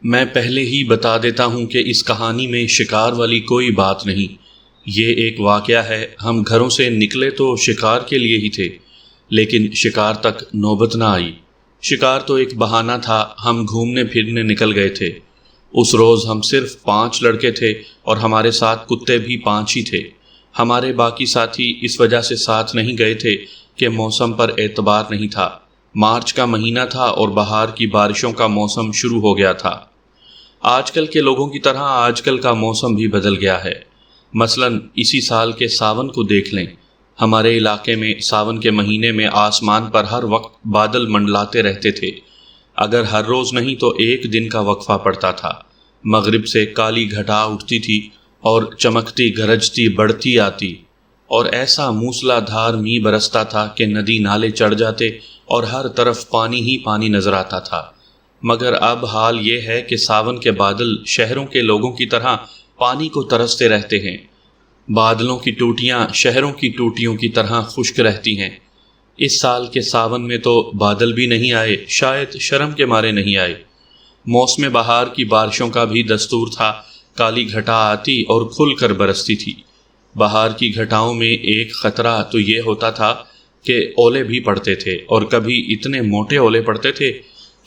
میں پہلے ہی بتا دیتا ہوں کہ اس کہانی میں شکار والی کوئی بات نہیں۔ یہ ایک واقعہ ہے۔ ہم گھروں سے نکلے تو شکار کے لیے ہی تھے، لیکن شکار تک نوبت نہ آئی۔ شکار تو ایک بہانہ تھا، ہم گھومنے پھرنے نکل گئے تھے۔ اس روز ہم صرف 5 لڑکے تھے اور ہمارے ساتھ کتے بھی 5 ہی تھے۔ ہمارے باقی ساتھی اس وجہ سے ساتھ نہیں گئے تھے کہ موسم پر اعتبار نہیں تھا۔ مارچ کا مہینہ تھا اور بہار کی بارشوں کا موسم شروع ہو گیا تھا۔ آج کل کے لوگوں کی طرح آج کل کا موسم بھی بدل گیا ہے۔ مثلاً اسی سال کے ساون کو دیکھ لیں۔ ہمارے علاقے میں ساون کے مہینے میں آسمان پر ہر وقت بادل منڈلاتے رہتے تھے۔ اگر ہر روز نہیں تو ایک دن کا وقفہ پڑتا تھا۔ مغرب سے کالی گھٹا اٹھتی تھی اور چمکتی گرجتی بڑھتی آتی، اور ایسا موسلا دھار می برستا تھا کہ ندی نالے چڑھ جاتے اور ہر طرف پانی ہی پانی نظر آتا تھا۔ مگر اب حال یہ ہے کہ ساون کے بادل شہروں کے لوگوں کی طرح پانی کو ترستے رہتے ہیں۔ بادلوں کی ٹوٹیاں شہروں کی ٹوٹیوں کی طرح خشک رہتی ہیں۔ اس سال کے ساون میں تو بادل بھی نہیں آئے، شاید شرم کے مارے نہیں آئے۔ موسم بہار کی بارشوں کا بھی دستور تھا۔ کالی گھٹا آتی اور کھل کر برستی تھی۔ بہار کی گھٹاؤں میں ایک خطرہ تو یہ ہوتا تھا کہ اولے بھی پڑتے تھے، اور کبھی اتنے موٹے اولے پڑتے تھے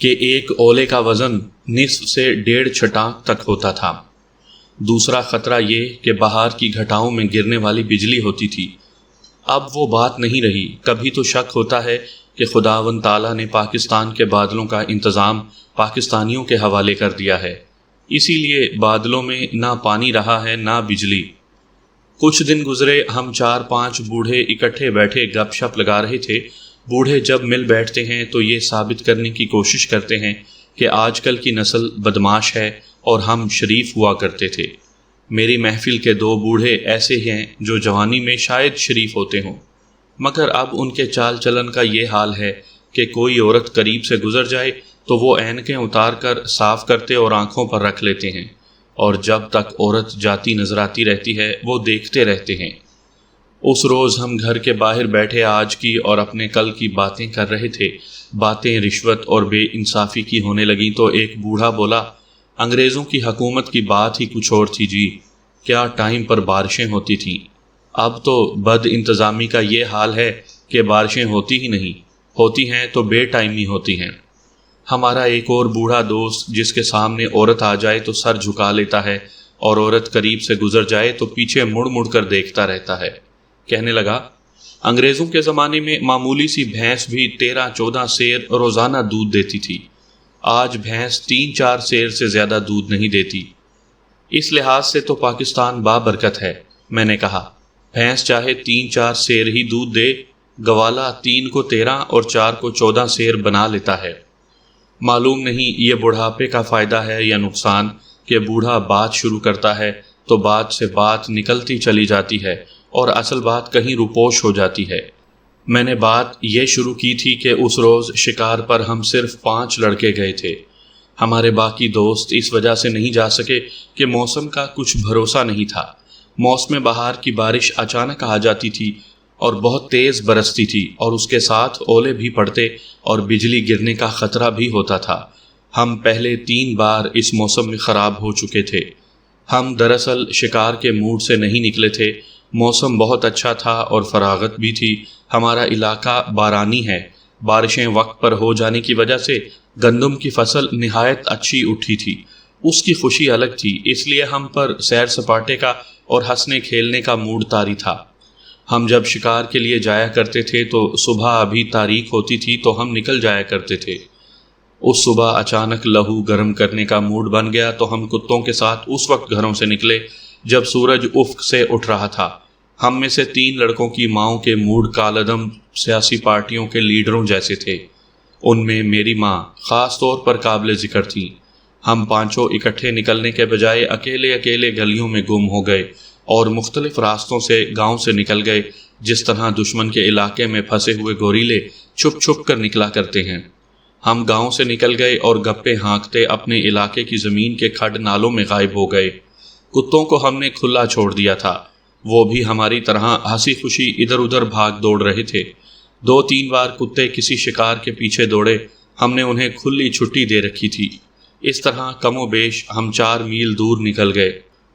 کہ ایک اولے کا وزن نصف سے 1.5 چھٹانک تک ہوتا تھا۔ دوسرا خطرہ یہ کہ بہار کی گھٹاؤں میں گرنے والی بجلی ہوتی تھی۔ اب وہ بات نہیں رہی۔ کبھی تو شک ہوتا ہے کہ خداوند تعالیٰ نے پاکستان کے بادلوں کا انتظام پاکستانیوں کے حوالے کر دیا ہے، اسی لیے بادلوں میں نہ پانی رہا ہے نہ بجلی۔ کچھ دن گزرے، ہم 4-5 بوڑھے اکٹھے بیٹھے گپ شپ لگا رہے تھے۔ بوڑھے جب مل بیٹھتے ہیں تو یہ ثابت کرنے کی کوشش کرتے ہیں کہ آج کل کی نسل بدماش ہے اور ہم شریف ہوا کرتے تھے۔ میری محفل کے 2 بوڑھے ایسے ہیں جو جوانی میں شاید شریف ہوتے ہوں، مگر اب ان کے چال چلن کا یہ حال ہے کہ کوئی عورت قریب سے گزر جائے تو وہ اینکیں اتار کر صاف کرتے اور آنکھوں پر رکھ لیتے ہیں، اور جب تک عورت جاتی نظر آتی رہتی ہے وہ دیکھتے رہتے ہیں۔ اس روز ہم گھر کے باہر بیٹھے آج کی اور اپنے کل کی باتیں کر رہے تھے۔ باتیں رشوت اور بے انصافی کی ہونے لگیں تو ایک بوڑھا بولا، انگریزوں کی حکومت کی بات ہی کچھ اور تھی جی، کیا ٹائم پر بارشیں ہوتی تھیں۔ اب تو بد انتظامی کا یہ حال ہے کہ بارشیں ہوتی ہی نہیں، ہوتی ہیں تو بے ٹائمی ہوتی ہیں۔ ہمارا ایک اور بوڑھا دوست جس کے سامنے عورت آ جائے تو سر جھکا لیتا ہے، اور عورت قریب سے گزر جائے تو پیچھے مڑ مڑ کر دیکھتا رہتا ہے۔ کہنے لگا، انگریزوں کے زمانے میں معمولی سی بھینس بھی 13-14 سیر روزانہ دودھ دیتی تھی۔ آج بھینس 3-4 سیر سے زیادہ دودھ نہیں دیتی۔ اس لحاظ سے تو پاکستان بابرکت ہے۔ میں نے کہا، بھینس چاہے 3-4 سیر ہی دودھ دے، گوالا 3 کو 13 اور 4 کو 14 سیر بنا لیتا ہے۔ معلوم نہیں یہ بڑھاپے کا فائدہ ہے یا نقصان کہ بوڑھا بات شروع کرتا ہے تو بات سے بات نکلتی چلی جاتی ہے اور اصل بات کہیں روپوش ہو جاتی ہے۔ میں نے بات یہ شروع کی تھی کہ اس روز شکار پر ہم صرف 5 لڑکے گئے تھے۔ ہمارے باقی دوست اس وجہ سے نہیں جا سکے کہ موسم کا کچھ بھروسہ نہیں تھا۔ موسم بہار کی بارش اچانک آ جاتی تھی اور بہت تیز برستی تھی، اور اس کے ساتھ اولے بھی پڑتے اور بجلی گرنے کا خطرہ بھی ہوتا تھا۔ ہم پہلے 3 بار اس موسم میں خراب ہو چکے تھے۔ ہم دراصل شکار کے موڈ سے نہیں نکلے تھے۔ موسم بہت اچھا تھا اور فراغت بھی تھی۔ ہمارا علاقہ بارانی ہے۔ بارشیں وقت پر ہو جانے کی وجہ سے گندم کی فصل نہایت اچھی اٹھی تھی۔ اس کی خوشی الگ تھی، اس لیے ہم پر سیر سپاٹے کا اور ہنسنے کھیلنے کا موڈ طاری تھا۔ ہم جب شکار کے لیے جایا کرتے تھے تو صبح ابھی تاریک ہوتی تھی تو ہم نکل جایا کرتے تھے۔ اس صبح اچانک لہو گرم کرنے کا موڈ بن گیا تو ہم کتوں کے ساتھ اس وقت گھروں سے نکلے جب سورج افق سے اٹھ رہا تھا۔ ہم میں سے 3 لڑکوں کی ماؤں کے موڈ کالعدم سیاسی پارٹیوں کے لیڈروں جیسے تھے۔ ان میں میری ماں خاص طور پر قابل ذکر تھی۔ ہم 5 اکٹھے نکلنے کے بجائے اکیلے اکیلے گلیوں میں گم ہو گئے اور مختلف راستوں سے گاؤں سے نکل گئے، جس طرح دشمن کے علاقے میں پھنسے ہوئے گوریلے چھپ چھپ کر نکلا کرتے ہیں۔ ہم گاؤں سے نکل گئے اور گپے ہانکتے اپنے علاقے کی زمین کے کھڈ نالوں میں غائب ہو گئے۔ کتوں کو ہم نے کھلا چھوڑ دیا تھا، وہ بھی ہماری طرح ہنسی خوشی ادھر ادھر بھاگ دوڑ رہے تھے۔ 2-3 بار کتے کسی شکار کے پیچھے دوڑے، ہم نے انہیں کھلی چھٹی دے رکھی تھی۔ اس طرح کم و بیش ہم 4 میل دور نکل گئے،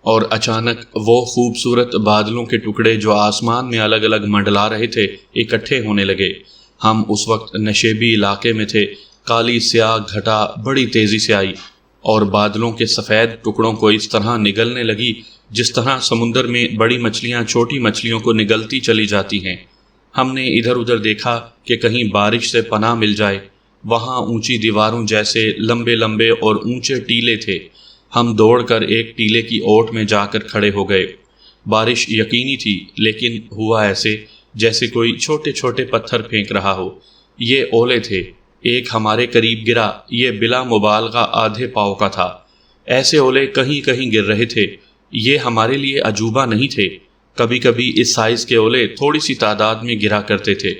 اور اچانک وہ خوبصورت بادلوں کے ٹکڑے جو آسمان میں الگ الگ منڈلا رہے تھے اکٹھے ہونے لگے۔ ہم اس وقت نشیبی علاقے میں تھے۔ کالی سیاہ گھٹا بڑی تیزی سے آئی اور بادلوں کے سفید ٹکڑوں کو اس طرح نگلنے لگی جس طرح سمندر میں بڑی مچھلیاں چھوٹی مچھلیوں کو نگلتی چلی جاتی ہیں۔ ہم نے ادھر ادھر دیکھا کہ کہیں بارش سے پناہ مل جائے۔ وہاں اونچی دیواروں جیسے لمبے لمبے اور اونچے ٹیلے تھے۔ ہم دوڑ کر ایک ٹیلے کی اوٹ میں جا کر کھڑے ہو گئے۔ بارش یقینی تھی، لیکن ہوا ایسے جیسے کوئی چھوٹے چھوٹے پتھر پھینک رہا ہو۔ یہ اولے تھے۔ ایک ہمارے قریب گرا، یہ بلا مبالغہ آدھے پاؤ کا تھا۔ ایسے اولے کہیں کہیں گر رہے تھے۔ یہ ہمارے لیے عجوبہ نہیں تھے۔ کبھی کبھی اس سائز کے اولے تھوڑی سی تعداد میں گرا کرتے تھے۔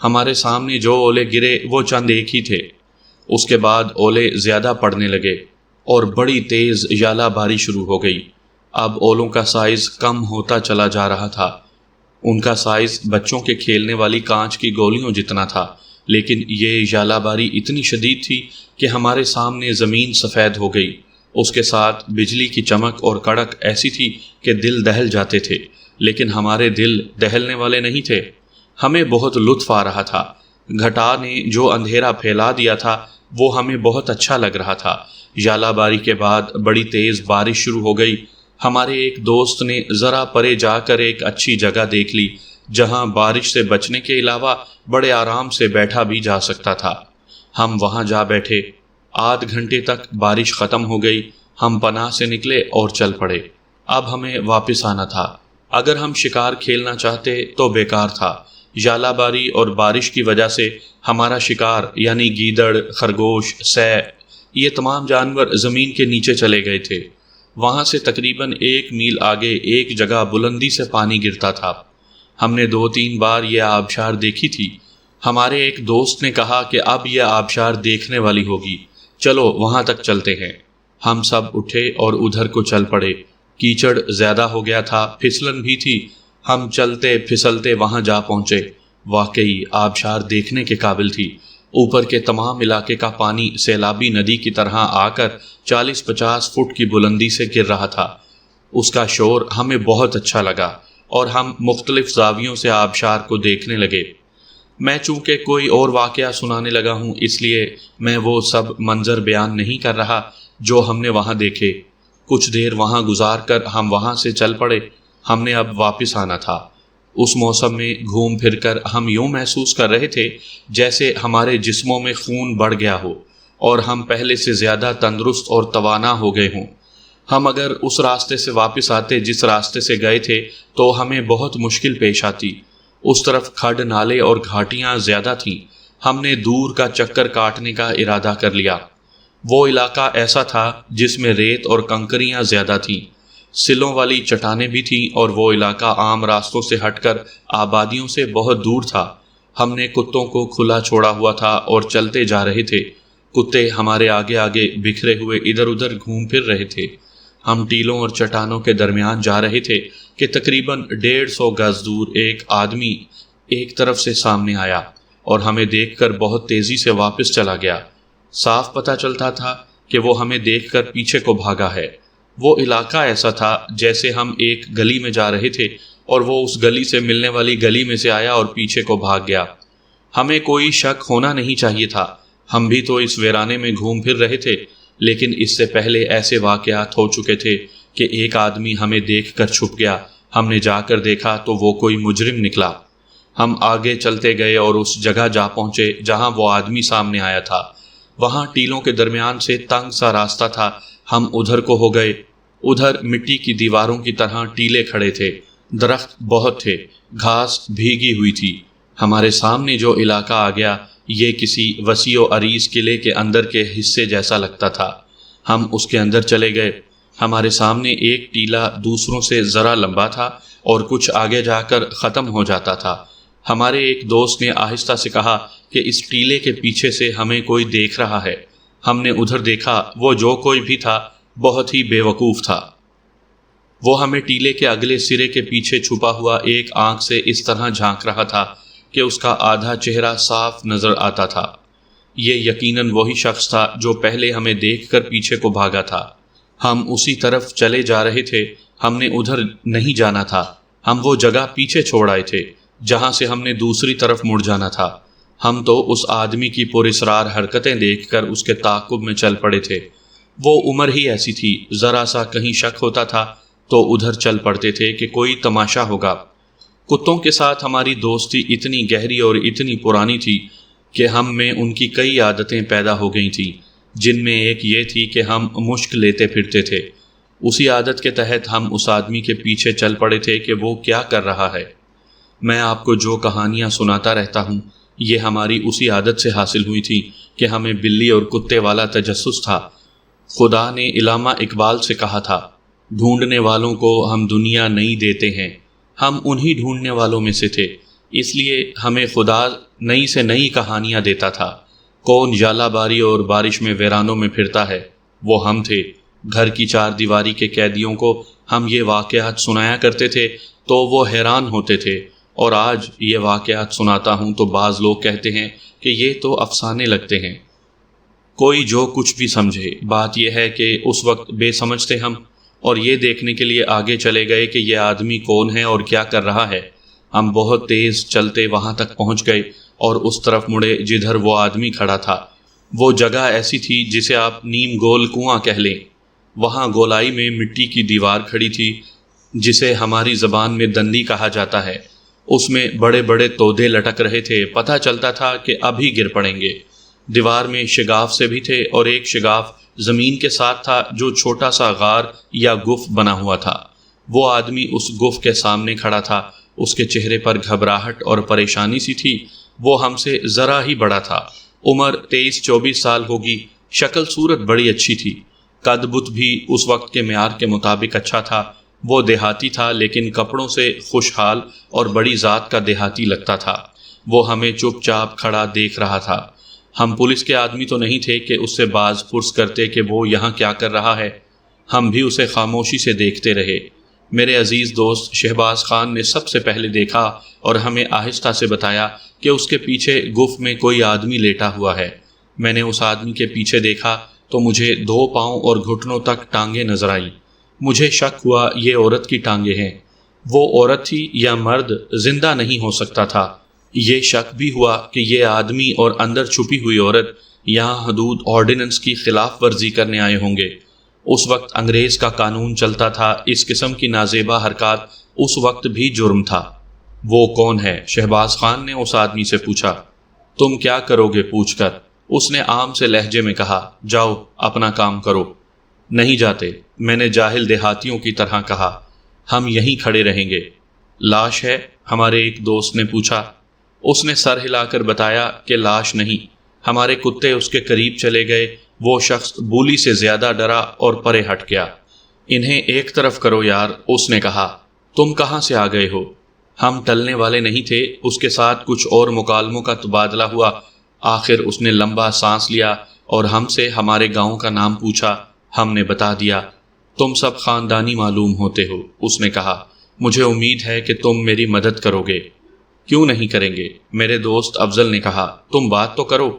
ہمارے سامنے جو اولے گرے وہ چند ایک ہی تھے۔ اس کے بعد اولے زیادہ پڑنے لگے اور بڑی تیز ژالہ باری شروع ہو گئی۔ اب اولوں کا سائز کم ہوتا چلا جا رہا تھا۔ ان کا سائز بچوں کے کھیلنے والی کانچ کی گولیوں جتنا تھا، لیکن یہ ژالہ باری اتنی شدید تھی کہ ہمارے سامنے زمین سفید ہو گئی۔ اس کے ساتھ بجلی کی چمک اور کڑک ایسی تھی کہ دل دہل جاتے تھے، لیکن ہمارے دل دہلنے والے نہیں تھے۔ ہمیں بہت لطف آ رہا تھا۔ گھٹا نے جو اندھیرا پھیلا دیا تھا وہ ہمیں بہت اچھا لگ رہا تھا۔ ژالہ باری کے بعد بڑی تیز بارش شروع ہو گئی۔ ہمارے ایک دوست نے ذرا پرے جا کر ایک اچھی جگہ دیکھ لی جہاں بارش سے بچنے کے علاوہ بڑے آرام سے بیٹھا بھی جا سکتا تھا۔ ہم وہاں جا بیٹھے۔ آدھ گھنٹے تک بارش ختم ہو گئی۔ ہم پناہ سے نکلے اور چل پڑے۔ اب ہمیں واپس آنا تھا۔ اگر ہم شکار کھیلنا چاہتے تو بیکار تھا۔ ژالہ باری اور بارش کی وجہ سے ہمارا شکار یعنی گیدڑ، خرگوش، سے، یہ تمام جانور زمین کے نیچے چلے گئے تھے۔ وہاں سے تقریباً 1 میل آگے ایک جگہ بلندی سے پانی گرتا تھا۔ ہم نے 2-3 بار یہ آبشار دیکھی تھی۔ ہمارے ایک دوست نے کہا کہ اب یہ آبشار دیکھنے والی ہوگی، چلو وہاں تک چلتے ہیں۔ ہم سب اٹھے اور ادھر کو چل پڑے۔ کیچڑ زیادہ ہو گیا تھا، پھسلن بھی تھی۔ ہم چلتے پھسلتے وہاں جا پہنچے۔ واقعی آبشار دیکھنے کے قابل تھی۔ اوپر کے تمام علاقے کا پانی سیلابی ندی کی طرح آ کر 40-50 فٹ کی بلندی سے گر رہا تھا۔ اس کا شور ہمیں بہت اچھا لگا اور ہم مختلف زاویوں سے آبشار کو دیکھنے لگے۔ میں چونکہ کوئی اور واقعہ سنانے لگا ہوں، اس لیے میں وہ سب منظر بیان نہیں کر رہا جو ہم نے وہاں دیکھے۔ کچھ دیر وہاں گزار کر ہم وہاں سے چل پڑے۔ ہم نے اب واپس آنا تھا۔ اس موسم میں گھوم پھر کر ہم یوں محسوس کر رہے تھے جیسے ہمارے جسموں میں خون بڑھ گیا ہو اور ہم پہلے سے زیادہ تندرست اور توانا ہو گئے ہوں۔ ہم اگر اس راستے سے واپس آتے جس راستے سے گئے تھے تو ہمیں بہت مشکل پیش آتی۔ اس طرف کھڈ نالے اور گھاٹیاں زیادہ تھیں۔ ہم نے دور کا چکر کاٹنے کا ارادہ کر لیا۔ وہ علاقہ ایسا تھا جس میں ریت اور کنکریاں زیادہ تھیں، سلوں والی چٹانیں بھی تھیں، اور وہ علاقہ عام راستوں سے ہٹ کر آبادیوں سے بہت دور تھا۔ ہم نے کتوں کو کھلا چھوڑا ہوا تھا اور چلتے جا رہے تھے۔ کتے ہمارے آگے آگے بکھرے ہوئے ادھر ادھر گھوم پھر رہے تھے۔ ہم ٹیلوں اور چٹانوں کے درمیان جا رہے تھے کہ تقریباً 150 گز دور ایک آدمی ایک طرف سے سامنے آیا اور ہمیں دیکھ کر بہت تیزی سے واپس چلا گیا۔ صاف پتہ چلتا تھا کہ وہ ہمیں دیکھ کر پیچھے کو بھاگا ہے۔ وہ علاقہ ایسا تھا جیسے ہم ایک گلی میں جا رہے تھے اور وہ اس گلی سے ملنے والی گلی میں سے آیا اور پیچھے کو بھاگ گیا۔ ہمیں کوئی شک ہونا نہیں چاہیے تھا، ہم بھی تو اس ویرانے میں گھوم پھر رہے تھے، لیکن اس سے پہلے ایسے واقعات ہو چکے تھے کہ ایک آدمی ہمیں دیکھ کر چھپ گیا۔ ہم نے جا کر دیکھا تو وہ کوئی مجرم نکلا۔ ہم آگے چلتے گئے اور اس جگہ جا پہنچے جہاں وہ آدمی سامنے آیا تھا۔ وہاں ٹیلوں کے درمیان سے تنگ سا راستہ تھا۔ ہم ادھر کو ہو گئے۔ ادھر مٹی کی دیواروں کی طرح ٹیلے کھڑے تھے، درخت بہت تھے، گھاس بھیگی ہوئی تھی۔ ہمارے سامنے جو علاقہ آ گیا یہ کسی وسیع و عریض قلعے کے اندر کے حصے جیسا لگتا تھا۔ ہم اس کے اندر چلے گئے۔ ہمارے سامنے ایک ٹیلا دوسروں سے ذرا لمبا تھا اور کچھ آگے جا کر ختم ہو جاتا تھا۔ ہمارے ایک دوست نے آہستہ سے کہا کہ اس ٹیلے کے پیچھے سے ہمیں کوئی دیکھ رہا ہے۔ ہم نے ادھر دیکھا، وہ جو کوئی بھی تھا بہت ہی بے وقوف تھا۔ وہ ہمیں ٹیلے کے اگلے سرے کے پیچھے چھپا ہوا ایک آنکھ سے اس طرح جھانک رہا تھا کہ اس کا آدھا چہرہ صاف نظر آتا تھا۔ یہ یقیناً وہی شخص تھا جو پہلے ہمیں دیکھ کر پیچھے کو بھاگا تھا۔ ہم اسی طرف چلے جا رہے تھے، ہم نے ادھر نہیں جانا تھا، ہم وہ جگہ پیچھے چھوڑ آئے تھے جہاں سے ہم نے دوسری طرف مڑ جانا تھا۔ ہم تو اس آدمی کی پراسرار حرکتیں دیکھ کر اس کے تعاقب میں چل پڑے تھے۔ وہ عمر ہی ایسی تھی، ذرا سا کہیں شک ہوتا تھا تو ادھر چل پڑتے تھے کہ کوئی تماشا ہوگا۔ کتوں کے ساتھ ہماری دوستی اتنی گہری اور اتنی پرانی تھی کہ ہم میں ان کی کئی عادتیں پیدا ہو گئی تھیں، جن میں ایک یہ تھی کہ ہم مشک لیتے پھرتے تھے۔ اسی عادت کے تحت ہم اس آدمی کے پیچھے چل پڑے تھے کہ وہ کیا کر رہا ہے۔ میں آپ کو جو کہانیاں سناتا رہتا ہوں، یہ ہماری اسی عادت سے حاصل ہوئی تھی کہ ہمیں بلی اور کتے والا تجسس تھا۔ خدا نے علامہ اقبال سے کہا تھا، ڈھونڈنے والوں کو ہم دنیا نہیں دیتے ہیں۔ ہم انہی ڈھونڈنے والوں میں سے تھے، اس لیے ہمیں خدا نئی سے نئی کہانیاں دیتا تھا۔ کون ژالہ باری اور بارش میں ویرانوں میں پھرتا ہے؟ وہ ہم تھے۔ گھر کی چار دیواری کے قیدیوں کو ہم یہ واقعات سنایا کرتے تھے تو وہ حیران ہوتے تھے، اور آج یہ واقعات سناتا ہوں تو بعض لوگ کہتے ہیں کہ یہ تو افسانے لگتے ہیں۔ کوئی جو کچھ بھی سمجھے، بات یہ ہے کہ اس وقت بے سمجھ تھے ہم، اور یہ دیکھنے کے لیے آگے چلے گئے کہ یہ آدمی کون ہے اور کیا کر رہا ہے۔ ہم بہت تیز چلتے وہاں تک پہنچ گئے اور اس طرف مڑے جدھر وہ آدمی کھڑا تھا۔ وہ جگہ ایسی تھی جسے آپ نیم گول کنواں کہہ لیں۔ وہاں گولائی میں مٹی کی دیوار کھڑی تھی جسے ہماری زبان میں دندی کہا جاتا ہے۔ اس میں بڑے بڑے تودے لٹک رہے تھے، پتہ چلتا تھا کہ ابھی گر پڑیں گے۔ دیوار میں شگاف سے بھی تھے، اور ایک شگاف زمین کے ساتھ تھا جو چھوٹا سا غار یا گف بنا ہوا تھا۔ وہ آدمی اس گف کے سامنے کھڑا تھا، اس کے چہرے پر گھبراہٹ اور پریشانی سی تھی۔ وہ ہم سے ذرا ہی بڑا تھا، عمر 23-24 سال ہوگی۔ شکل صورت بڑی اچھی تھی، قد بت بھی اس وقت کے معیار کے مطابق اچھا تھا۔ وہ دیہاتی تھا، لیکن کپڑوں سے خوشحال اور بڑی ذات کا دیہاتی لگتا تھا۔ وہ ہمیں چپ چاپ کھڑا دیکھ رہا تھا۔ ہم پولیس کے آدمی تو نہیں تھے کہ اس سے باز پرس کرتے کہ وہ یہاں کیا کر رہا ہے۔ ہم بھی اسے خاموشی سے دیکھتے رہے۔ میرے عزیز دوست شہباز خان نے سب سے پہلے دیکھا اور ہمیں آہستہ سے بتایا کہ اس کے پیچھے گف میں کوئی آدمی لیٹا ہوا ہے۔ میں نے اس آدمی کے پیچھے دیکھا تو مجھے 2 پاؤں اور گھٹنوں تک ٹانگیں نظر آئیں۔ مجھے شک ہوا یہ عورت کی ٹانگیں ہیں۔ وہ عورت تھی یا مرد زندہ نہیں ہو سکتا تھا۔ یہ شک بھی ہوا کہ یہ آدمی اور اندر چھپی ہوئی عورت یہاں حدود آرڈیننس کی خلاف ورزی کرنے آئے ہوں گے۔ اس وقت انگریز کا قانون چلتا تھا، اس قسم کی نازیبا حرکات اس وقت بھی جرم تھا۔ وہ کون ہے؟ شہباز خان نے اس آدمی سے پوچھا۔ تم کیا کرو گے پوچھ کر؟ اس نے عام سے لہجے میں کہا، جاؤ اپنا کام کرو۔ نہیں جاتے، میں نے جاہل دیہاتیوں کی طرح کہا، ہم یہیں کھڑے رہیں گے۔ لاش ہے؟ ہمارے ایک دوست نے پوچھا۔ اس نے سر ہلا کر بتایا کہ لاش نہیں۔ ہمارے کتے اس کے قریب چلے گئے۔ وہ شخص بولی سے زیادہ ڈرا اور پرے ہٹ گیا۔ انہیں ایک طرف کرو یار، اس نے کہا۔ تم کہاں سے آ گئے ہو؟ ہم ٹلنے والے نہیں تھے۔ اس کے ساتھ کچھ اور مکالموں کا تبادلہ ہوا۔ آخر اس نے لمبا سانس لیا اور ہم سے ہمارے گاؤں کا نام پوچھا۔ ہم نے بتا دیا۔ تم سب خاندانی معلوم ہوتے ہو، اس نے کہا۔ مجھے امید ہے کہ تم میری مدد کرو گے۔ کیوں نہیں کریں گے؟ میرے دوست افضل نے کہا۔ تم بات تو کرو۔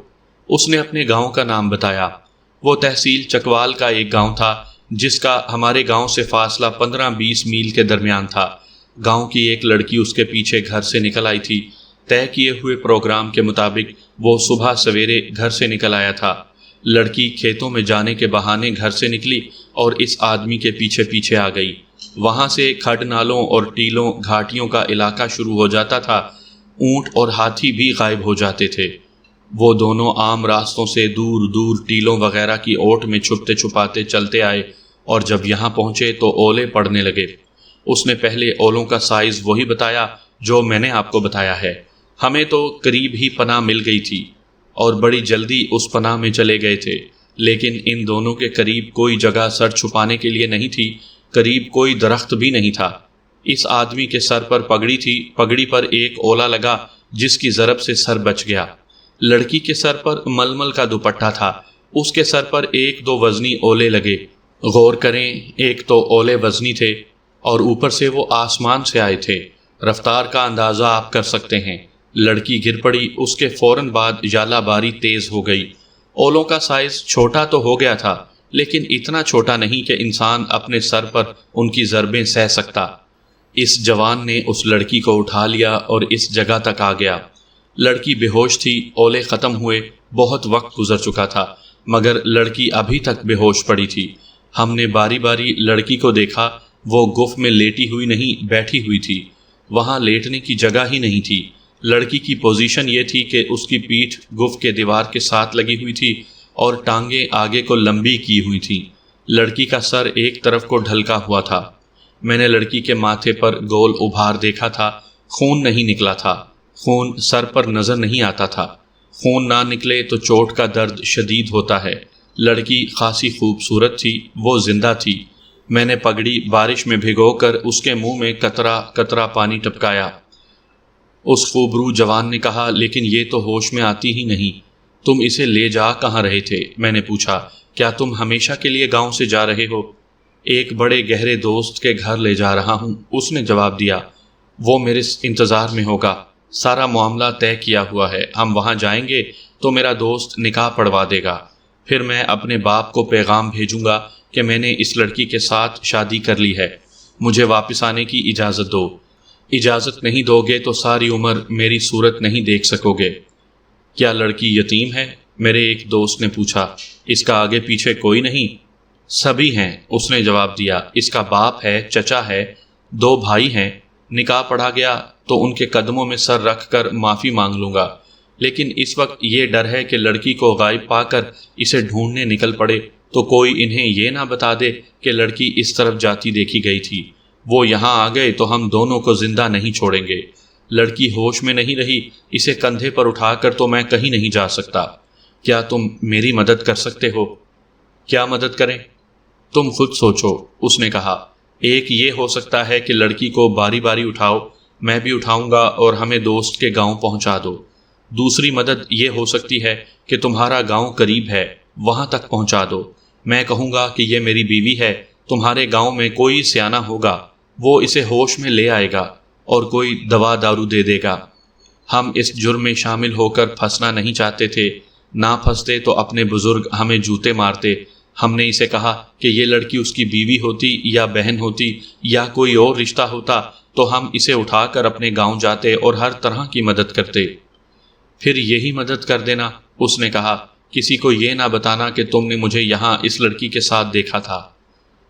اس نے اپنے گاؤں کا نام بتایا۔ وہ تحصیل چکوال کا ایک گاؤں تھا جس کا ہمارے گاؤں سے فاصلہ 15-20 میل کے درمیان تھا۔ گاؤں کی ایک لڑکی اس کے پیچھے گھر سے نکل آئی تھی۔ طے کیے ہوئے پروگرام کے مطابق وہ صبح سویرے گھر سے نکل آیا تھا۔ لڑکی کھیتوں میں جانے کے بہانے گھر سے نکلی اور اس آدمی کے پیچھے پیچھے آ گئی۔ وہاں سے کھڈ نالوں اور ٹیلوں گھاٹیوں کا علاقہ شروع ہو جاتا تھا۔ اونٹ اور ہاتھی بھی غائب ہو جاتے تھے۔ وہ دونوں عام راستوں سے دور دور ٹیلوں وغیرہ کی اوٹ میں چھپتے چھپاتے چلتے آئے، اور جب یہاں پہنچے تو اولے پڑنے لگے۔ اس نے پہلے اولوں کا سائز وہی بتایا جو میں نے آپ کو بتایا ہے۔ ہمیں تو قریب ہی پناہ مل گئی تھی اور بڑی جلدی اس پناہ میں چلے گئے تھے، لیکن ان دونوں کے قریب کوئی جگہ سر چھپانے کے لیے نہیں تھی، قریب کوئی درخت بھی نہیں تھا۔ اس آدمی کے سر پر پگڑی تھی، پگڑی پر ایک اولا لگا جس کی ضرب سے سر بچ گیا۔ لڑکی کے سر پر ململ کا دوپٹہ تھا، اس کے سر پر 1-2 وزنی اولے لگے۔ غور کریں، ایک تو اولے وزنی تھے اور اوپر سے وہ آسمان سے آئے تھے۔ رفتار کا اندازہ آپ کر سکتے ہیں۔ لڑکی گر پڑی۔ اس کے فوراً بعد ژالہ باری تیز ہو گئی۔ اولوں کا سائز چھوٹا تو ہو گیا تھا، لیکن اتنا چھوٹا نہیں کہ انسان اپنے سر پر ان کی ضربیں سہ سکتا۔ اس جوان نے اس لڑکی کو اٹھا لیا اور اس جگہ تک آ گیا۔ لڑکی بے ہوش تھی، اولے ختم ہوئے، بہت وقت گزر چکا تھا، مگر لڑکی ابھی تک بے ہوش پڑی تھی۔ ہم نے باری باری لڑکی کو دیکھا، وہ گف میں لیٹی ہوئی نہیں، بیٹھی ہوئی تھی۔ وہاں لیٹنے کی جگہ ہی نہیں تھی۔ لڑکی کی پوزیشن یہ تھی کہ اس کی پیٹھ گف کے دیوار کے ساتھ لگی ہوئی تھی اور ٹانگیں آگے کو لمبی کی ہوئی تھیں۔ لڑکی کا سر ایک طرف کو ڈھلکا ہوا تھا۔ میں نے لڑکی کے ماتھے پر گول ابھار دیکھا تھا، خون نہیں نکلا تھا۔ خون سر پر نظر نہیں آتا تھا۔ خون نہ نکلے تو چوٹ کا درد شدید ہوتا ہے۔ لڑکی خاصی خوبصورت تھی، وہ زندہ تھی۔ میں نے پگڑی بارش میں بھگو کر اس کے منہ میں قطرہ قطرہ پانی ٹپکایا۔ اس خوبرو جوان نے کہا، لیکن یہ تو ہوش میں آتی ہی نہیں۔ تم اسے لے جا کہاں رہے تھے؟ میں نے پوچھا۔ کیا تم ہمیشہ کے لیے گاؤں سے جا رہے ہو؟ ایک بڑے گہرے دوست کے گھر لے جا رہا ہوں، اس نے جواب دیا۔ وہ میرے انتظار میں ہوگا۔ سارا معاملہ طے کیا ہوا ہے۔ ہم وہاں جائیں گے تو میرا دوست نکاح پڑھوا دے گا۔ پھر میں اپنے باپ کو پیغام بھیجوں گا کہ میں نے اس لڑکی کے ساتھ شادی کر لی ہے، مجھے واپس آنے کی اجازت دو۔ اجازت نہیں دو گے تو ساری عمر میری صورت نہیں دیکھ سکو گے۔ کیا لڑکی یتیم ہے؟ میرے ایک دوست نے پوچھا۔ اس کا آگے پیچھے کوئی نہیں؟ سبھی ہیں، اس نے جواب دیا۔ اس کا باپ ہے، چچا ہے، 2 بھائی ہیں۔ نکاح پڑھا گیا تو ان کے قدموں میں سر رکھ کر معافی مانگ لوں گا، لیکن اس وقت یہ ڈر ہے کہ لڑکی کو غائب پا کر اسے ڈھونڈنے نکل پڑے تو کوئی انہیں یہ نہ بتا دے کہ لڑکی اس طرف جاتی دیکھی گئی تھی۔ وہ یہاں آ گئے تو ہم دونوں کو زندہ نہیں چھوڑیں گے۔ لڑکی ہوش میں نہیں رہی، اسے کندھے پر اٹھا کر تو میں کہیں نہیں جا سکتا۔ کیا تم میری مدد کر سکتے ہو؟ کیا مدد کریں؟ تم خود سوچو، اس نے کہا۔ ایک یہ ہو سکتا ہے کہ لڑکی کو باری باری اٹھاؤ، میں بھی اٹھاؤں گا اور ہمیں دوست کے گاؤں پہنچا دو۔ دوسری مدد یہ ہو سکتی ہے کہ تمہارا گاؤں قریب ہے، وہاں تک پہنچا دو۔ میں کہوں گا کہ یہ میری بیوی ہے، تمہارے گاؤں میں کوئی سیانہ ہوگا، وہ اسے ہوش میں لے آئے گا اور کوئی دوا دارو دے دے گا۔ ہم اس جرم میں شامل ہو کر پھنسنا نہیں چاہتے تھے، نہ پھنستے تو اپنے بزرگ ہمیں جوتے مارتے۔ ہم نے اسے کہا کہ یہ لڑکی اس کی بیوی ہوتی یا بہن ہوتی یا کوئی اور رشتہ ہوتا تو ہم اسے اٹھا کر اپنے گاؤں جاتے اور ہر طرح کی مدد کرتے۔ پھر یہی مدد کر دینا، اس نے کہا۔ کسی کو یہ نہ بتانا کہ تم نے مجھے یہاں اس لڑکی کے ساتھ دیکھا تھا۔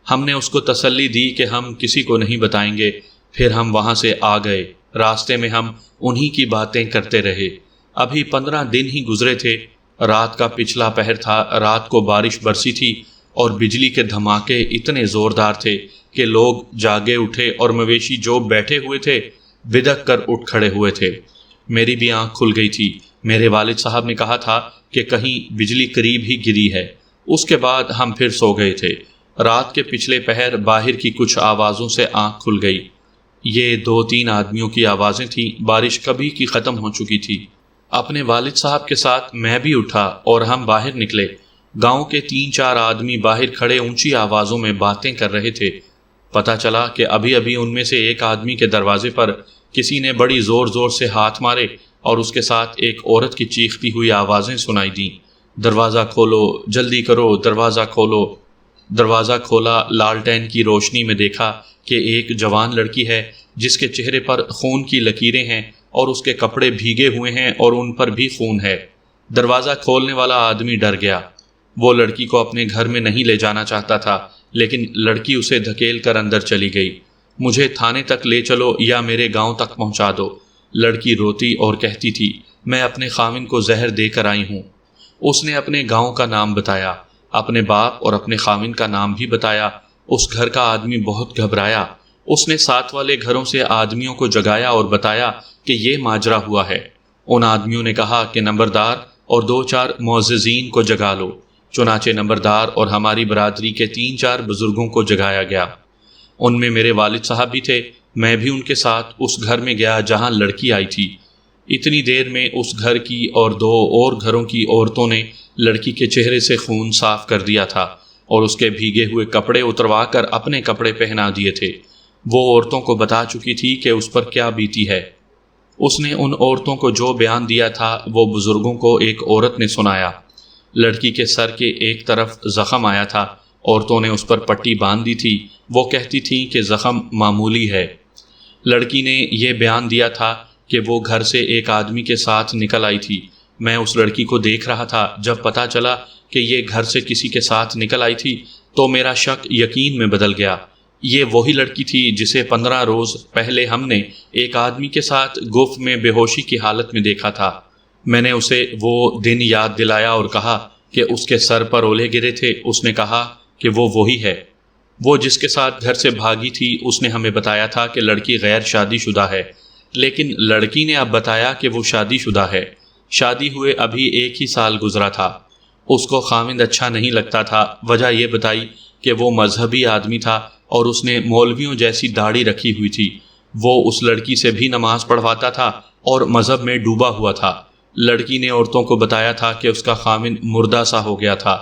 ہم نے اس کو تسلی دی کہ ہم کسی کو نہیں بتائیں گے۔ پھر ہم وہاں سے آ گئے۔ راستے میں ہم انہی کی باتیں کرتے رہے۔ ابھی 15 دن ہی گزرے تھے۔ رات کا پچھلا پہر تھا۔ رات کو بارش برسی تھی اور بجلی کے دھماکے اتنے زوردار تھے کہ لوگ جاگے اٹھے اور مویشی جو بیٹھے ہوئے تھے بدک کر اٹھ کھڑے ہوئے تھے۔ میری بھی آنکھ کھل گئی تھی۔ میرے والد صاحب نے کہا تھا کہ کہیں بجلی قریب ہی گری ہے۔ اس کے بعد ہم پھر سو گئے تھے۔ رات کے پچھلے پہر باہر کی کچھ آوازوں سے آنکھ کھل گئی۔ یہ 2-3 آدمیوں کی آوازیں تھیں۔ بارش کبھی کی ختم ہو چکی تھی۔ اپنے والد صاحب کے ساتھ میں بھی اٹھا اور ہم باہر نکلے۔ گاؤں کے 3-4 آدمی باہر کھڑے اونچی آوازوں میں باتیں کر رہے تھے۔ پتہ چلا کہ ابھی ابھی ان میں سے ایک آدمی کے دروازے پر کسی نے بڑی زور زور سے ہاتھ مارے اور اس کے ساتھ ایک عورت کی چیختی ہوئی آوازیں سنائی دیں۔ دروازہ کھولو، جلدی کرو، دروازہ کھولو۔ دروازہ کھولا، لالٹین کی روشنی میں دیکھا کہ ایک جوان لڑکی ہے جس کے چہرے پر خون کی لکیریں ہیں اور اس کے کپڑے بھیگے ہوئے ہیں اور ان پر بھی خون ہے۔ دروازہ کھولنے والا آدمی ڈر گیا۔ وہ لڑکی کو اپنے گھر میں نہیں لے جانا چاہتا تھا، لیکن لڑکی اسے دھکیل کر اندر چلی گئی۔ مجھے تھانے تک لے چلو یا میرے گاؤں تک پہنچا دو۔ لڑکی روتی اور کہتی تھی، میں اپنے خاوند کو زہر دے کر آئی ہوں۔ اس نے اپنے گاؤں کا نام بتایا، اپنے باپ اور اپنے خاوند کا نام بھی بتایا۔ اس گھر کا آدمی بہت گھبرایا۔ اس نے ساتھ والے گھروں سے آدمیوں کو جگایا اور بتایا کہ یہ ماجرا ہوا ہے۔ ان آدمیوں نے کہا کہ نمبردار اور 2-4 معززین کو جگا لو۔ چنانچہ نمبردار اور ہماری برادری کے 3-4 بزرگوں کو جگایا گیا۔ ان میں میرے والد صاحب بھی تھے۔ میں بھی ان کے ساتھ اس گھر میں گیا جہاں لڑکی آئی تھی۔ اتنی دیر میں اس گھر کی اور 2 اور گھروں کی عورتوں نے لڑکی کے چہرے سے خون صاف کر دیا تھا اور اس کے بھیگے ہوئے کپڑے اتروا کر اپنے کپڑے پہنا دیے تھے۔ وہ عورتوں کو بتا چکی تھی کہ اس پر کیا بیتی ہے۔ اس نے ان عورتوں کو جو بیان دیا تھا وہ بزرگوں کو ایک عورت نے سنایا۔ لڑکی کے سر کے ایک طرف زخم آیا تھا، عورتوں نے اس پر پٹی باندھ دی تھی، وہ کہتی تھیں کہ زخم معمولی ہے۔ لڑکی نے یہ بیان دیا تھا کہ وہ گھر سے ایک آدمی کے ساتھ نکل آئی تھی۔ میں اس لڑکی کو دیکھ رہا تھا، جب پتہ چلا کہ یہ گھر سے کسی کے ساتھ نکل آئی تھی تو میرا شک یقین میں بدل گیا۔ یہ وہی لڑکی تھی جسے 15 روز پہلے ہم نے ایک آدمی کے ساتھ گف میں بے ہوشی کی حالت میں دیکھا تھا۔ میں نے اسے وہ دن یاد دلایا اور کہا کہ اس کے سر پر اولے گرے تھے۔ اس نے کہا کہ وہ وہی ہے۔ وہ جس کے ساتھ گھر سے بھاگی تھی اس نے ہمیں بتایا تھا کہ لڑکی غیر شادی شدہ ہے، لیکن لڑکی نے اب بتایا کہ وہ شادی شدہ ہے۔ شادی ہوئے ابھی 1 ہی سال گزرا تھا۔ اس کو خاوند اچھا نہیں لگتا تھا۔ وجہ یہ بتائی کہ وہ مذہبی آدمی تھا اور اس نے مولویوں جیسی داڑھی رکھی ہوئی تھی۔ وہ اس لڑکی سے بھی نماز پڑھواتا تھا اور مذہب میں ڈوبا ہوا تھا۔ لڑکی نے عورتوں کو بتایا تھا کہ اس کا خاوند مردہ سا ہو گیا تھا۔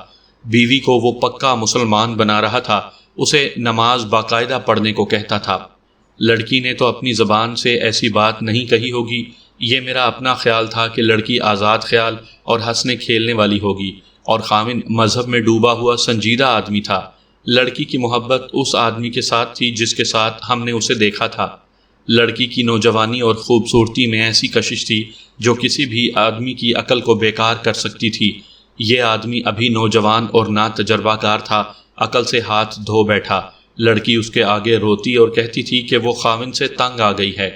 بیوی کو وہ پکا مسلمان بنا رہا تھا، اسے نماز باقاعدہ پڑھنے کو کہتا تھا۔ لڑکی نے تو اپنی زبان سے ایسی بات نہیں کہی ہوگی، یہ میرا اپنا خیال تھا کہ لڑکی آزاد خیال اور ہنسنے کھیلنے والی ہوگی، اور خاوند مذہب میں ڈوبا ہوا سنجیدہ آدمی تھا۔ لڑکی کی محبت اس آدمی کے ساتھ تھی جس کے ساتھ ہم نے اسے دیکھا تھا۔ لڑکی کی نوجوانی اور خوبصورتی میں ایسی کشش تھی جو کسی بھی آدمی کی عقل کو بیکار کر سکتی تھی۔ یہ آدمی ابھی نوجوان اور نا تجربہ کار تھا، عقل سے ہاتھ دھو بیٹھا۔ لڑکی اس کے آگے روتی اور کہتی تھی کہ وہ خاوند سے تنگ آ گئی ہے۔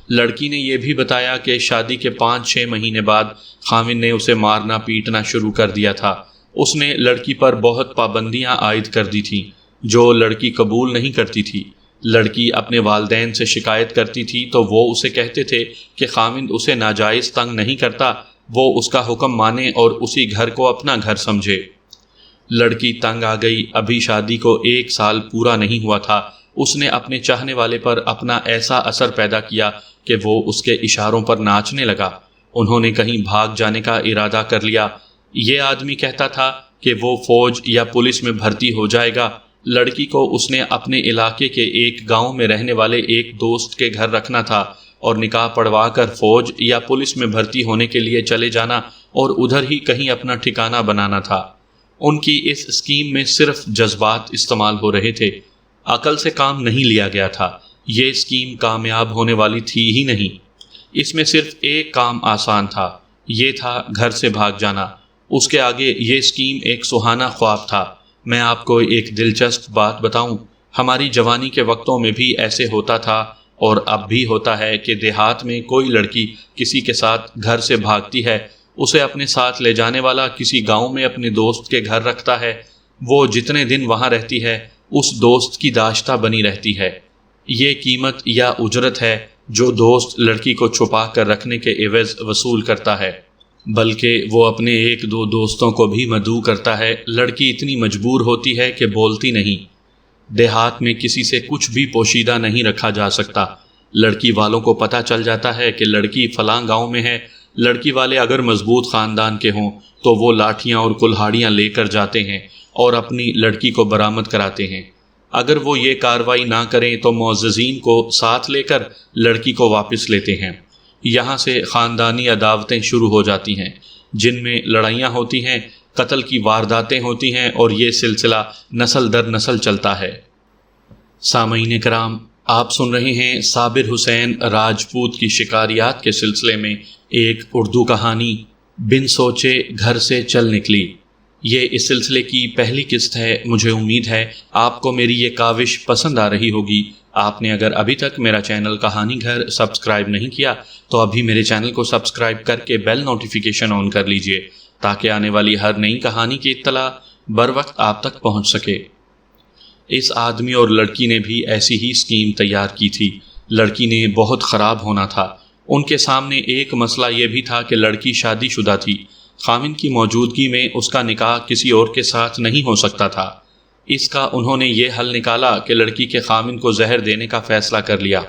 لڑکی نے یہ بھی بتایا کہ شادی کے 5-6 مہینے بعد خاوند نے اسے مارنا پیٹنا شروع کر دیا تھا۔ اس نے لڑکی پر بہت پابندیاں عائد کر دی تھیں جو لڑکی قبول نہیں کرتی تھی۔ لڑکی اپنے والدین سے شکایت کرتی تھی تو وہ اسے کہتے تھے کہ خاوند اسے ناجائز تنگ نہیں کرتا، وہ اس کا حکم مانے اور اسی گھر کو اپنا گھر سمجھے۔ لڑکی تنگ آ گئی، ابھی شادی کو 1 سال پورا نہیں ہوا تھا۔ اس نے اپنے چاہنے والے پر اپنا ایسا اثر پیدا کیا کہ وہ اس کے اشاروں پر ناچنے لگا۔ انہوں نے کہیں بھاگ جانے کا ارادہ کر لیا۔ یہ آدمی کہتا تھا کہ وہ فوج یا پولیس میں بھرتی ہو جائے گا۔ لڑکی کو اس نے اپنے علاقے کے ایک گاؤں میں رہنے والے ایک دوست کے گھر رکھنا تھا اور نکاح پڑھوا کر فوج یا پولیس میں بھرتی ہونے کے لیے چلے جانا اور ادھر ہی کہیں اپنا ٹھکانہ بنانا تھا۔ ان کی اس اسکیم میں صرف جذبات استعمال ہو رہے تھے، عقل سے کام نہیں لیا گیا تھا۔ یہ اسکیم کامیاب ہونے والی تھی ہی نہیں۔ اس میں صرف ایک کام آسان تھا، یہ تھا گھر سے بھاگ جانا۔ اس کے آگے یہ اسکیم ایک سہانا خواب تھا۔ میں آپ کو ایک دلچسپ بات بتاؤں، ہماری جوانی کے وقتوں میں بھی ایسے ہوتا تھا اور اب بھی ہوتا ہے کہ دیہات میں کوئی لڑکی کسی کے ساتھ گھر سے بھاگتی ہے، اسے اپنے ساتھ لے جانے والا کسی گاؤں میں اپنے دوست کے گھر رکھتا ہے۔ وہ جتنے دن وہاں رہتی ہے اس دوست کی داشتہ بنی رہتی ہے۔ یہ قیمت یا اجرت ہے جو دوست لڑکی کو چھپا کر رکھنے کے عوض وصول کرتا ہے، بلکہ وہ اپنے 1-2 دوستوں کو بھی مدعو کرتا ہے۔ لڑکی اتنی مجبور ہوتی ہے کہ بولتی نہیں۔ دیہات میں کسی سے کچھ بھی پوشیدہ نہیں رکھا جا سکتا۔ لڑکی والوں کو پتہ چل جاتا ہے کہ لڑکی فلاں گاؤں میں ہے۔ لڑکی والے اگر مضبوط خاندان کے ہوں تو وہ لاٹھیاں اور کلہاڑیاں لے کر جاتے ہیں اور اپنی لڑکی کو برآمد کراتے ہیں۔ اگر وہ یہ کارروائی نہ کریں تو معززین کو ساتھ لے کر لڑکی کو واپس لیتے ہیں۔ یہاں سے خاندانی عداوتیں شروع ہو جاتی ہیں جن میں لڑائیاں ہوتی ہیں، قتل کی وارداتیں ہوتی ہیں اور یہ سلسلہ نسل در نسل چلتا ہے۔ سامعین کرام، آپ سن رہے ہیں صابر حسین راجپوت کی شکاریات کے سلسلے میں ایک اردو کہانی بن سوچے گھر سے چل نکلی۔ یہ اس سلسلے کی پہلی قسط ہے۔ مجھے امید ہے آپ کو میری یہ کاوش پسند آ رہی ہوگی۔ آپ نے اگر ابھی تک میرا چینل کہانی گھر سبسکرائب نہیں کیا تو ابھی میرے چینل کو سبسکرائب کر کے بیل نوٹیفیکیشن آن کر لیجئے تاکہ آنے والی ہر نئی کہانی کی اطلاع بر وقت آپ تک پہنچ سکے۔ اس آدمی اور لڑکی نے بھی ایسی ہی اسکیم تیار کی تھی۔ لڑکی نے بہت خراب ہونا تھا۔ ان کے سامنے ایک مسئلہ یہ بھی تھا کہ لڑکی شادی شدہ تھی۔ خاوند کی موجودگی میں اس کا نکاح کسی اور کے ساتھ نہیں ہو سکتا تھا۔ اس کا انہوں نے یہ حل نکالا کہ لڑکی کے خاوند کو زہر دینے کا فیصلہ کر لیا۔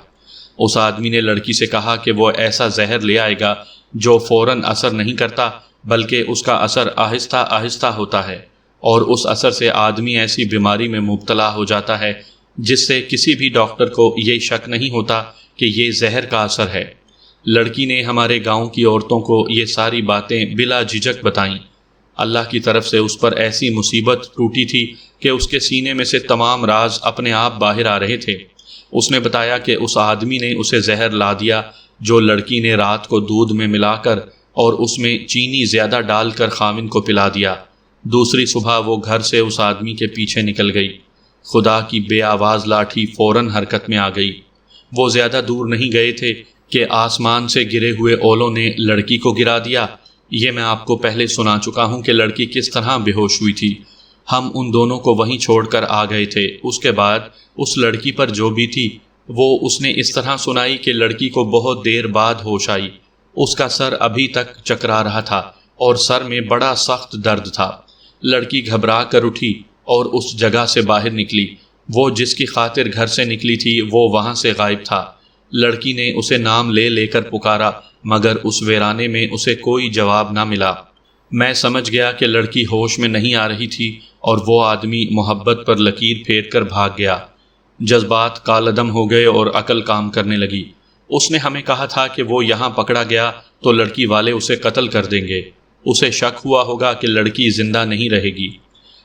اس آدمی نے لڑکی سے کہا کہ وہ ایسا زہر لے آئے گا جو فوراً اثر نہیں کرتا بلکہ اس کا اثر آہستہ آہستہ ہوتا ہے، اور اس اثر سے آدمی ایسی بیماری میں مبتلا ہو جاتا ہے جس سے کسی بھی ڈاکٹر کو یہ شک نہیں ہوتا کہ یہ زہر کا اثر ہے۔ لڑکی نے ہمارے گاؤں کی عورتوں کو یہ ساری باتیں بلا جھجک بتائیں۔ اللہ کی طرف سے اس پر ایسی مصیبت ٹوٹی تھی کہ اس کے سینے میں سے تمام راز اپنے آپ باہر آ رہے تھے۔ اس نے بتایا کہ اس آدمی نے اسے زہر لا دیا جو لڑکی نے رات کو دودھ میں ملا کر اور اس میں چینی زیادہ ڈال کر خاوند کو پلا دیا۔ دوسری صبح وہ گھر سے اس آدمی کے پیچھے نکل گئی۔ خدا کی بے آواز لاٹھی فوراً حرکت میں آ گئی۔ وہ زیادہ دور نہیں گئے تھے کہ آسمان سے گرے ہوئے اولوں نے لڑکی کو گرا دیا۔ یہ میں آپ کو پہلے سنا چکا ہوں کہ لڑکی کس طرح بے ہوش ہوئی تھی۔ ہم ان دونوں کو وہیں چھوڑ کر آ گئے تھے۔ اس کے بعد اس لڑکی پر جو بھی تھی وہ اس نے اس طرح سنائی کہ لڑکی کو بہت دیر بعد ہوش آئی۔ اس کا سر ابھی تک چکرا رہا تھا اور سر میں بڑا سخت درد تھا۔ لڑکی گھبرا کر اٹھی اور اس جگہ سے باہر نکلی۔ وہ جس کی خاطر گھر سے نکلی تھی وہ وہاں سے غائب تھا۔ لڑکی نے اسے نام لے لے کر پکارا مگر اس ویرانے میں اسے کوئی جواب نہ ملا۔ میں سمجھ گیا کہ لڑکی ہوش میں نہیں آ رہی تھی اور وہ آدمی محبت پر لکیر پھیر کر بھاگ گیا۔ جذبات کالعدم ہو گئے اور عقل کام کرنے لگی۔ اس نے ہمیں کہا تھا کہ وہ یہاں پکڑا گیا تو لڑکی والے اسے قتل کر دیں گے۔ اسے شک ہوا ہوگا کہ لڑکی زندہ نہیں رہے گی۔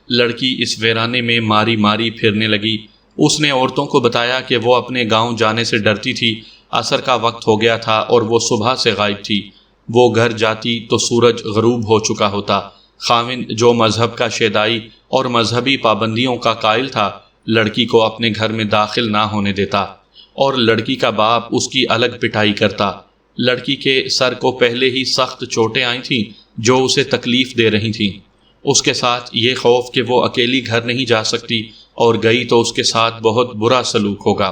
لڑکی اس ویرانے میں ماری ماری پھرنے لگی۔ اس نے عورتوں کو بتایا کہ وہ اپنے گاؤں جانے سے ڈرتی تھی۔ عصر کا وقت ہو گیا تھا اور وہ صبح سے غائب تھی۔ وہ گھر جاتی تو سورج غروب ہو چکا ہوتا۔ خاوند جو مذہب کا شیدائی اور مذہبی پابندیوں کا قائل تھا لڑکی کو اپنے گھر میں داخل نہ ہونے دیتا اور لڑکی کا باپ اس کی الگ پٹائی کرتا۔ لڑکی کے سر کو پہلے ہی سخت چوٹیں آئی تھیں جو اسے تکلیف دے رہی تھیں۔ اس کے ساتھ یہ خوف کہ وہ اکیلی گھر نہیں جا سکتی اور گئی تو اس کے ساتھ بہت برا سلوک ہوگا۔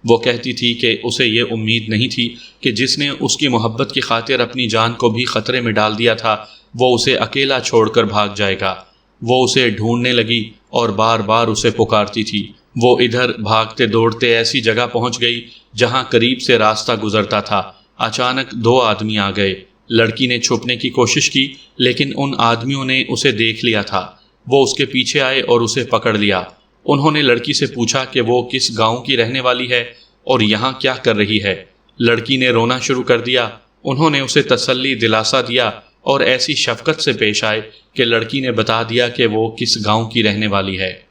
وہ کہتی تھی کہ اسے یہ امید نہیں تھی کہ جس نے اس کی محبت کی خاطر اپنی جان کو بھی خطرے میں ڈال دیا تھا وہ اسے اکیلا چھوڑ کر بھاگ جائے گا۔ وہ اسے ڈھونڈنے لگی اور بار بار اسے پکارتی تھی۔ وہ ادھر بھاگتے دوڑتے ایسی جگہ پہنچ گئی جہاں قریب سے راستہ گزرتا تھا۔ اچانک دو آدمی آ گئے۔ لڑکی نے چھپنے کی کوشش کی لیکن ان آدمیوں نے اسے دیکھ لیا تھا۔ وہ اس کے پیچھے آئے اور اسے پکڑ لیا۔ انہوں نے لڑکی سے پوچھا کہ وہ کس گاؤں کی رہنے والی ہے اور یہاں کیا کر رہی ہے۔ لڑکی نے رونا شروع کر دیا۔ انہوں نے اسے تسلی دلاسا دیا اور ایسی شفقت سے پیش آئے کہ لڑکی نے بتا دیا کہ وہ کس گاؤں کی رہنے والی ہے۔